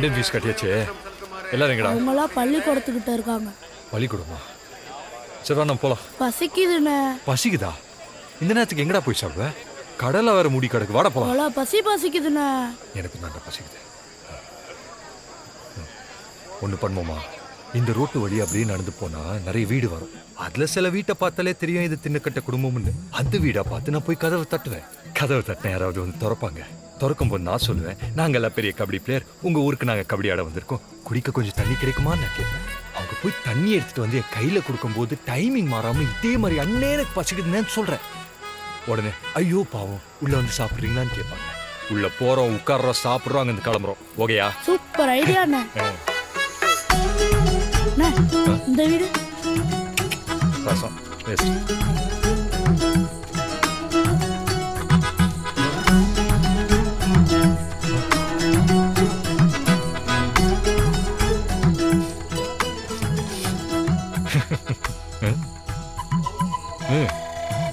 Indian fees கட்டியாச்சு. எல்லாரும் எங்கடா? அவங்களாம் பள்ளிக்கூடத்துக்கிட்ட இருக்காங்க. பள்ளிக்கூடமா? சரி வா நம்ம போலாம். பசிக்குதுண்ணே. பசிக்குதா? இந்த நேரத்துக்கு எங்கடா போய் சாப்பிடுவ? கடலை வேற மூடி கிடக்கு. வாட போலாம். பசிக்குதுண்ணே. எனக்கு நல்லா பசிக்குது. ஒன்று பண்ணுவோமா, இந்த ரோட்டு வழி அப்படியே நடந்து போனா நிறைய வீடு வரும். அதுல சில வீட்டை பார்த்தாலே தெரியும் இது தின்னக்கட்ட குடும்பம்னு. அந்த வீடை பார்த்து நான் போய் கதவை தட்டுவேன். கதவை தட்டின யாராவது வந்து திறப்பாங்க. திறக்கும் போது நான் சொல்லுவேன், நாங்கெல்லாம் பெரிய கபடி பிளேயர், உங்க ஊருக்கு நாங்க கபடி ஆட வந்திருக்கோம், குடிக்க கொஞ்சம் தண்ணி கிடைக்குமான்னு நான் கேட்பேன். அவங்க போய் தண்ணி எடுத்துட்டு வந்து என் கையில கொடுக்கும் போது டைமிங் மாறாம இதே மாதிரி அண்ணே எனக்கு பசிக்குதுன்னு சொல்றேன். உடனே ஐயோ பாவம் உள்ள வந்து சாப்பிடுறீங்களான்னு கேட்பாங்க. உள்ள போறோம், உட்கார்றோம், சாப்பிடுறோம், அங்க இருந்து கிளம்புறோம். ஓகேயா? Super idea. இந்த வீடு ரசம் வேஸ்ட்.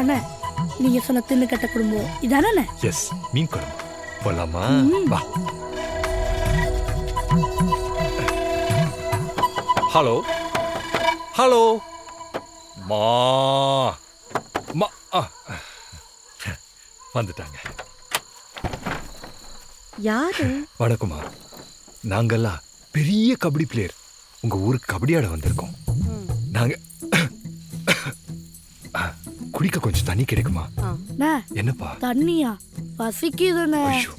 அண்ணா நீங்க சொன்ன தின்னு கட்ட குடும்பம் இதானே? எஸ், மீன் குழம்பு போலாமா? வா. ஹலோ ஹலோ மா மா வந்துட்டாங்க. யாரு? வணக்கம்மா. நாங்கெல்லாம் பெரிய கபடி பிளேயர், உங்க ஊருக்கு கபடி ஆட வந்திருக்கோம். நாங்க குடிக்க கொஞ்சம் தண்ணி கிடைக்குமா? என்னப்பா? தண்ணியா? பசிக்குதுண்ணே. ஐயோ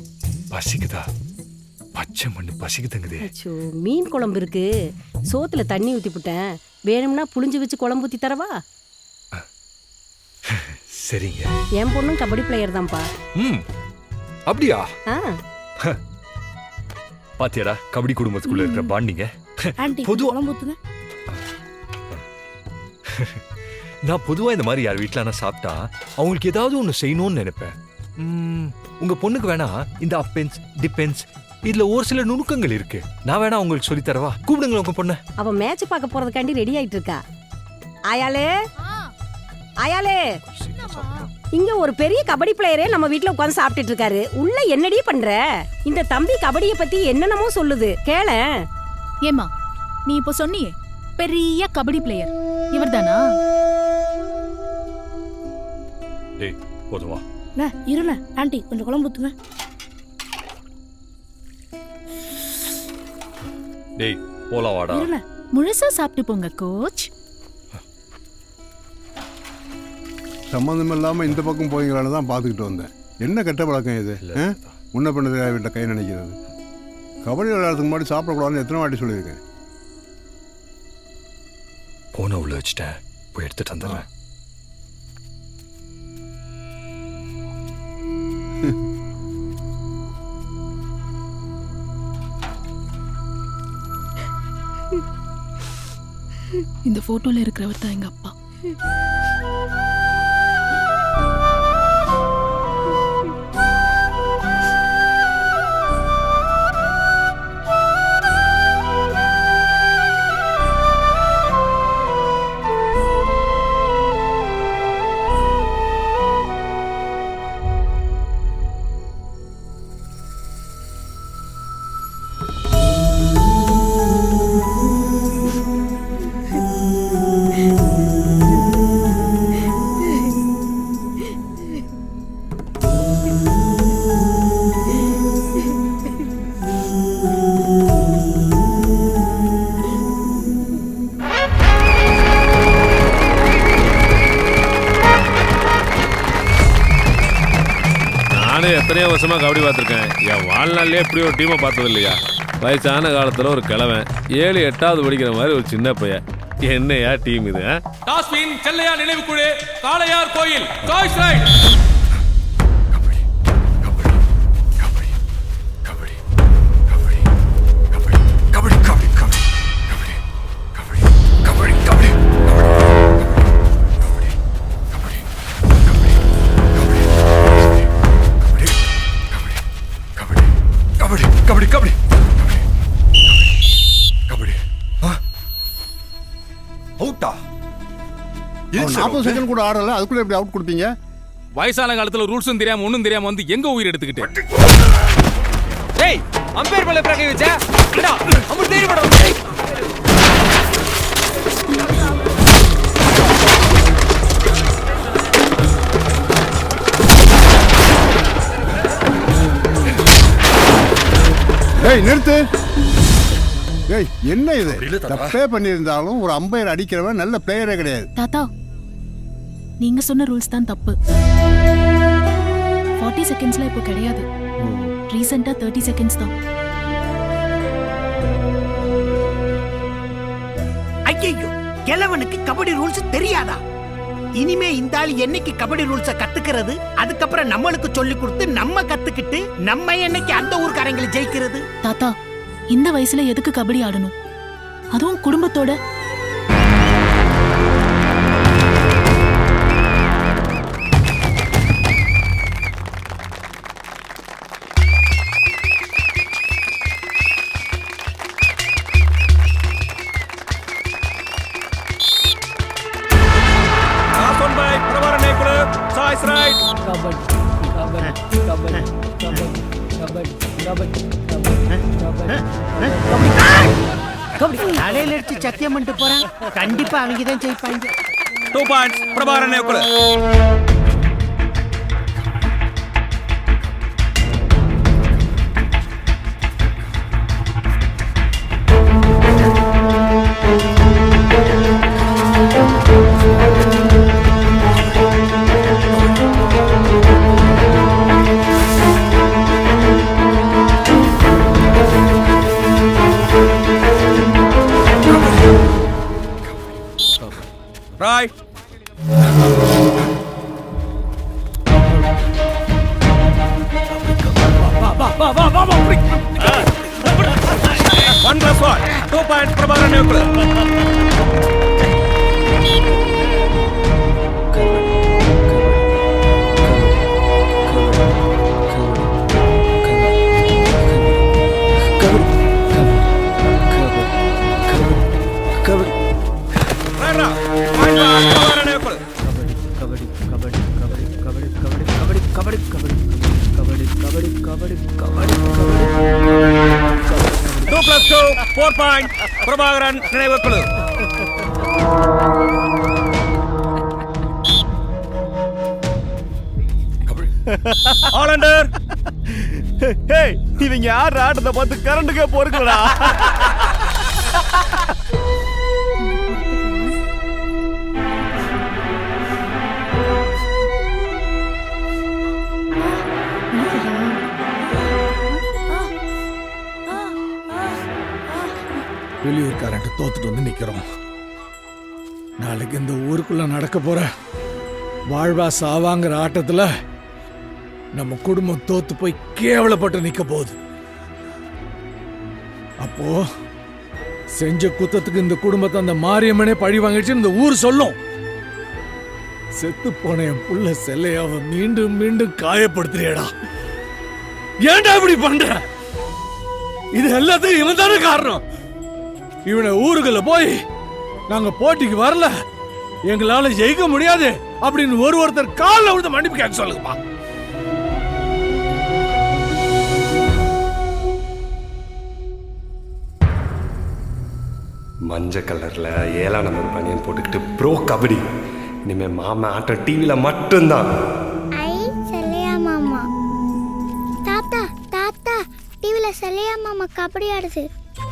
பசிக்குதா? பச்சை மண்ணு பசிக்குதுங்குதே. மீன் குழம்பு இருக்கு, சோத்துல தண்ணி ஊத்தி போட்டேன், வேணும்னா புளிஞ்சு வச்சு குழம்பு ஊத்தி தரவா? சரிங்க. என் பொண்ணும் கபடி பிளேயர் தான்ப்பா. அப்படியா? ஆ பாத்தியாடா கபடி குடும்பத்துக்குள்ள இருக்கிற பாண்டிங்க. நான் பொதுவா இந்த மாதிரி யார் வீட்டுல நான் சாப்பிட்டா அவங்களுக்கு ஏதாவது ஒண்ணு செய்யணும்னு நினைப்பேன். உங்க பொண்ணுக்கு வேணா இந்த அப்பென்ஸ் டிபென்ஸ் இதுல ஒரு சில நுணுக்கங்கள் இருக்கு, நான் வேணா உங்களுக்கு சொல்லி தரவா? கூப்பிடுங்க உங்க பொண்ணு. அவ மேட்ச் பார்க்க போறதுக்காண்டி ரெடி ஆயிட்டு இருக்கா. ஆயாலே ஆயாலே, இங்க ஒரு பெரிய கபடி பிளேயரே நம்ம வீட்ல உட்கார்ந்து சாப்பிட்டுட்டு இருக்காரு. உள்ள என்னடி பண்ற? இந்த தம்பி கபடியை பத்தி என்னென்னமோ சொல்லுது, கேளேன். ஏமா நீ இப்போ சொன்னியே பெரிய கபடி பிளேயர், இவர்தானா? டேய் போதுமா? இருண்ணே ஆண்டி கொஞ்சம் குழம்பு ஊத்துங்க. டேய் போலாம் வாடா. முழுசா சாப்பிட்டு போங்க கோச். சம்மந்தம் இல்லாம இந்த பக்கம் போய்ங்களான்னு தான் பார்த்துக்கிட்டு வந்தேன். என்ன கெட்ட பழக்கம் இது? முன்ன பண்ணது வீட்டை கை நினைக்கிறது. கபடி விளையாடுறதுக்கு முன்னாடி சாப்பிடக்கூடாதுன்னு எத்தனை வாட்டி சொல்லியிருக்கேன். போன உள்ள வச்சுட்டேன், போய் எடுத்துட்டு வந்துடுறேன். இந்த போட்டோல இருக்கிறவர் தான் எங்க அப்பா. எத்தனையோ வருஷமா கபடி பார்த்துருக்கேன். என் வாழ்நாள்லேயே இப்படி ஒரு டீமை பார்த்தது இல்லையா? வயசான காலத்தில் ஒரு கிழவன் 7, 8வது படிக்கிற மாதிரி ஒரு சின்ன பையன், என்னையா டீம் இது? டாஸ்பின் செல்லையா நினைவுக்குழு காளையார் கோயில் டாய்ஸ் ரைட். கபடி கபடி கபடி அவுட்டா? 40 செகண்ட் கூட ஆடல, அதுக்குள்ள எப்படி அவுட் கொடுத்தீங்க? வயசான காலத்துல ரூல்ஸும் தெரியாம ஒன்னும் தெரியாம வந்து எங்க உயிர் எடுத்துக்கிட்டு? டேய் அம்பேர் மேல பிரகை வச்ச அடா அம்பர் தேடி போடா ஏய் நிறுத்து. ஏய் என்ன இது? தப்பே பண்ணியிருந்தாலும் ஒரு அம்பையர் அடிக்கிறவன் நல்ல பிளேயரே கிடையாது. தாத்தா நீங்க சொன்ன ரூல்ஸ் தான் தப்பு. 40 செகண்ட்ஸ்ல இப்போ கிடையாது. ரீசெண்டா 30 செகண்ட்ஸ் தான். ஐயோ, கிழவனுக்கு கபடி ரூல்ஸ் தெரியாதா? இனிமே இந்த ஆள் என்னைக்கு கபடி ரூல்ஸ கத்துக்கிறது, அதுக்கப்புறம் நம்மளுக்கு சொல்லி கொடுத்து நம்ம கத்துக்கிட்டு நம்ம என்னைக்கு அந்த ஊர்க்காரங்களை ஜெயிக்கிறது? தாத்தா இந்த வயசுல எதுக்கு கபடி ஆடணும், அதுவும் குடும்பத்தோட? தலையில அடிச்சு சத்தியம் பண்ணிட்டு போறான். கண்டிப்பா அவங்க தான் ஜெயிப்பாங்க. 2 பாயிண்ட்ஸ் பிரபாகரன் நேக்குல. Right. One plus one. 2 points Prabhakaran Nuclear. Prabhakaran நினைவுக்குழு. ஆலண்டர் இவங்க யார் ஆட்டத்தை பார்த்து கரண்டுக்கே போறீங்களா? வெளியூர்காரன்ட்டு தோத்துட்டு வந்து நிக்கிறோம். நாளைக்கு இந்த ஊருக்குள்ள நடக்க போற வாழ்வா சாவாங்கிற ஆட்டத்துல நம்ம குடும்பம் தோத்து போய் கேவலப்பட்டு நிக்க போகுது. அப்போ செஞ்ச குத்தத்துக்கு இந்த குடும்பத்தை அந்த மாரியம்மனே பழி வாங்கிடுச்சு இந்த ஊர் சொல்லும். செத்து போன என் புள்ள செல்லையாவ மீண்டும் மீண்டும் காயப்படுத்துறியடா. ஏன்டா இப்படி பண்ற? இது எல்லாத்துக்கும் இவன் தானே காரணம். இவனை ஊருக்குள்ள போய் நாங்க போட்டிக்கு வரல, எங்களால ஜெயிக்க முடியாது அப்படின்னு ஒருத்தர் காலில் விழுந்து மன்னிப்பு கேட்க சொல்லுங்கப்பா. மஞ்சள் கலர்ல 7ஆம் நம்பர் பனியன் போட்டுக்கிட்டு ப்ரோ கபடி. இனிமே மாமா ஆட்டம் டிவில மட்டும்தான். ஐ செல்லையா மாமா. தாத்தா தாத்தா டிவில செல்லையா மாமா கபடி ஆடுது.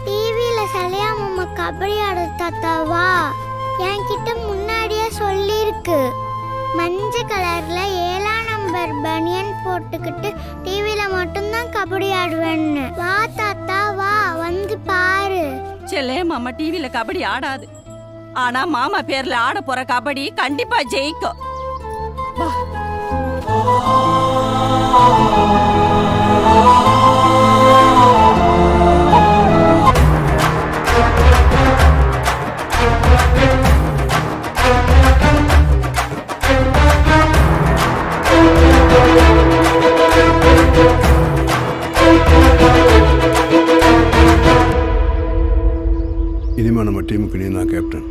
டிவில செல்லையா மாமா கபடி ஆடுது தாத்தாவா. என்கிட்ட முன்னாடியே சொல்லிருக்கு. மஞ்சள் கலர்ல 7ஆம் நம்பர் பனியன் போட்டுக்கிட்டு டிவில மட்டும்தான் கபடி ஆடுவேன்னு. வா தாத்தா வா, வந்து பாரு. செல்லையா மாமா டிவில கபடி ஆடாது. ஆனா மாமா பேர்ல ஆட போற கபடி கண்டிப்பா ஜெயிக்கும். இனிமே நம்ம டீமுக்கு நீ தான் கேப்டன்.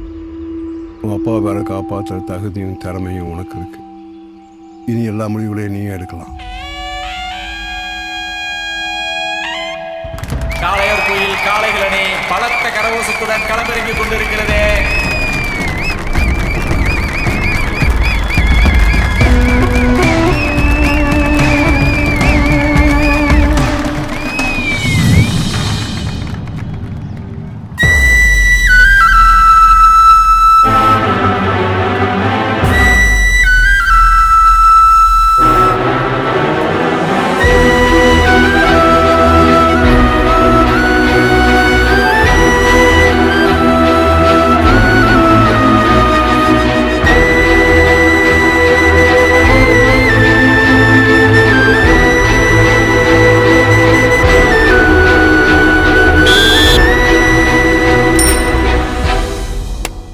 உன் அப்பா வேற காப்பாற்றுற தகுதியும் திறமையும் உனக்கு இருக்கு. இனி எல்லா முடிவுகளையும் நீயே எடுக்கலாம். காளையார் கோயில் காளைகள் அணி பலத்த கரகோஷத்துடன் களமிறங்கிக் கொண்டிருக்கிறது.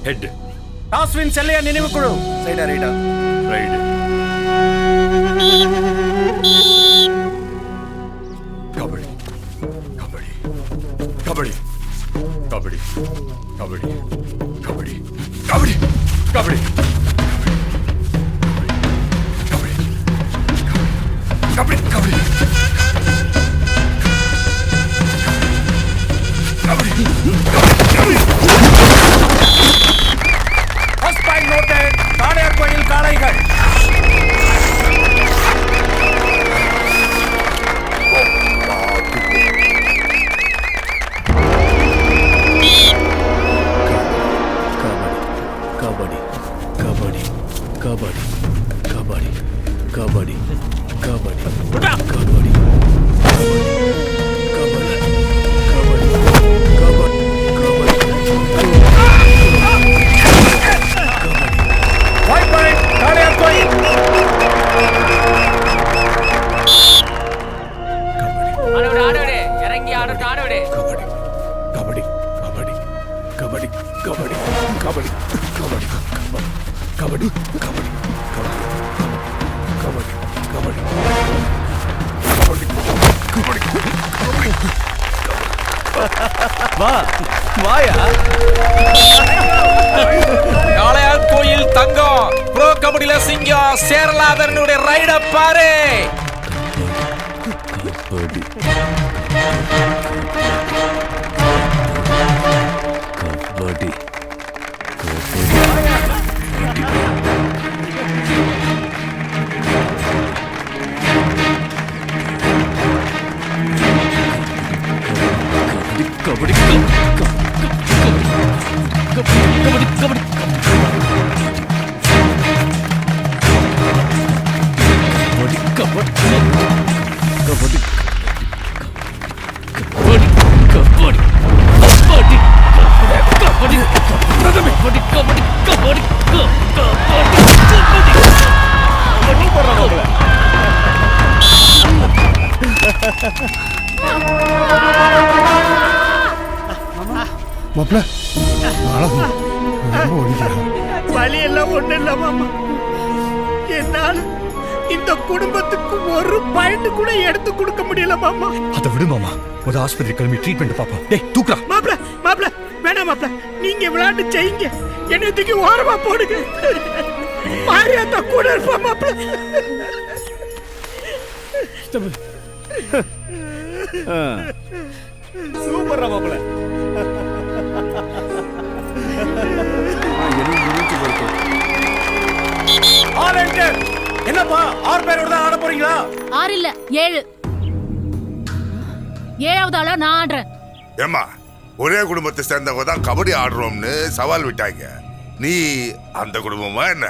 ஹெட் டாஸ்வின் செல்லையா நினைவு குழு சைடா ரைடா raid. Kabaddi kabaddi kabaddi kabaddi kabaddi kabaddi kabaddi kabaddi kabaddi kabaddi first point noted. Kalaiyar Kovil காளைகள். Kabaddi kabaddi kabaddi kabaddi kabaddi kabaddi kabaddi white point Kalaiyar Kovil. இறங்கி ஆடு ஆடு கபடி கபடி கபடி கபடி கபடி கபடி கபடி கபடி கபடி கபடி கபடி வா வாயா. காளையார் கோயில் தங்கம் ப்ரோ கபடியில சிங்கம் சேரலாதனுடைய ரைட பாரு. கபடி கபடி கபடி கபடி கபடி கபடி கபடி மாப்பிள்ள அழகு ரொம்ப ஒழிக்கிறேன். வழி எல்லாம் ஒண்ணு இல்ல மாமா. என்னால இந்த குடும்பத்துக்கு ஒரு பாயிண்ட் கூட எடுத்து கொடுக்க முடியல மாமா. அதை விடு மாமா. ஒரு ஆஸ்பத்திரி கிளம்பி ட்ரீட்மெண்ட் பாப்போம். டேய் தூக்குறா. மாப்பிள்ள மாப்பிள்ள வேணாம் மாப்பிள்ள. நீங்க விளையாட்டு செய்யுங்க. என்னை தூக்கி ஓரமா போடுங்க. மாரியாத்தா கூட இருப்பா மாப்பிள்ள. சூப்பர் மாப்பிள்ள. என்னப்பா 6 பேரோட தான் ஆட போறீங்களா? 6 இல்ல 7. 7வது ஆளா நான் ஆடுறேன். ஏமா ஒரே குடும்பத்தை சேர்ந்தவங்க தான் கபடி ஆடுறோம்னு சவால் விட்டாங்க. நீ அந்த குடும்பமா என்ன?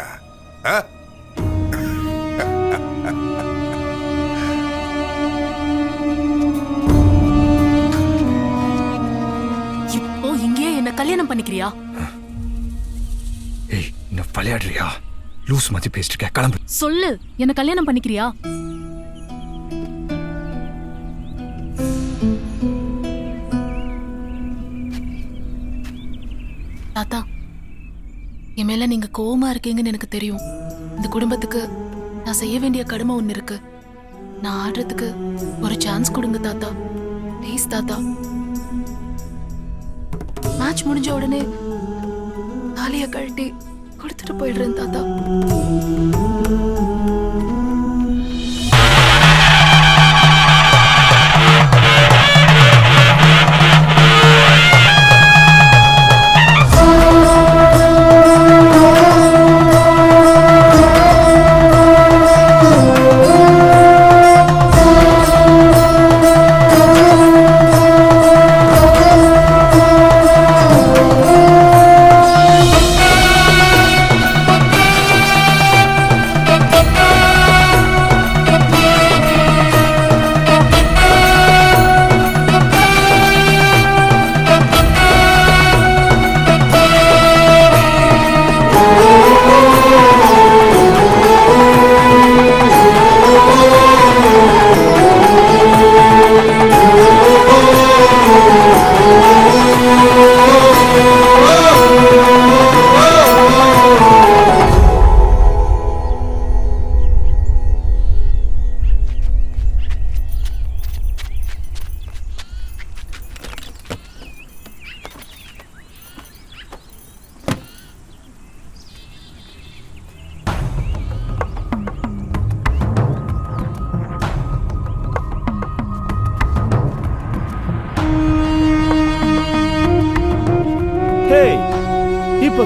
இப்போ இங்கே என்ன கல்யாணம் பண்ணிக்கிறியா? ஏய் என்ன விளையாடுறியா? லூஸ் மாதிரி பேசிட்டு இருக்க. கிளம்பு. சொல்லு, என்ன கல்யாணம் பண்ணிக்கிறியா? தாத்தா, என் மேல நீங்க கோவமா இருக்கீங்கன்னு எனக்கு தெரியும். இந்த குடும்பத்துக்கு நான் செய்ய வேண்டிய கடமை ஒண்ணு இருக்கு. நான் ஆடுறதுக்கு ஒரு சான்ஸ் கொடுங்க தாத்தா, ப்ளீஸ் தாத்தா. மேட்ச் முடிஞ்ச உடனே தாலிய கழட்டி கொடுத்துட்டு போயிடுறேன் தாத்தா.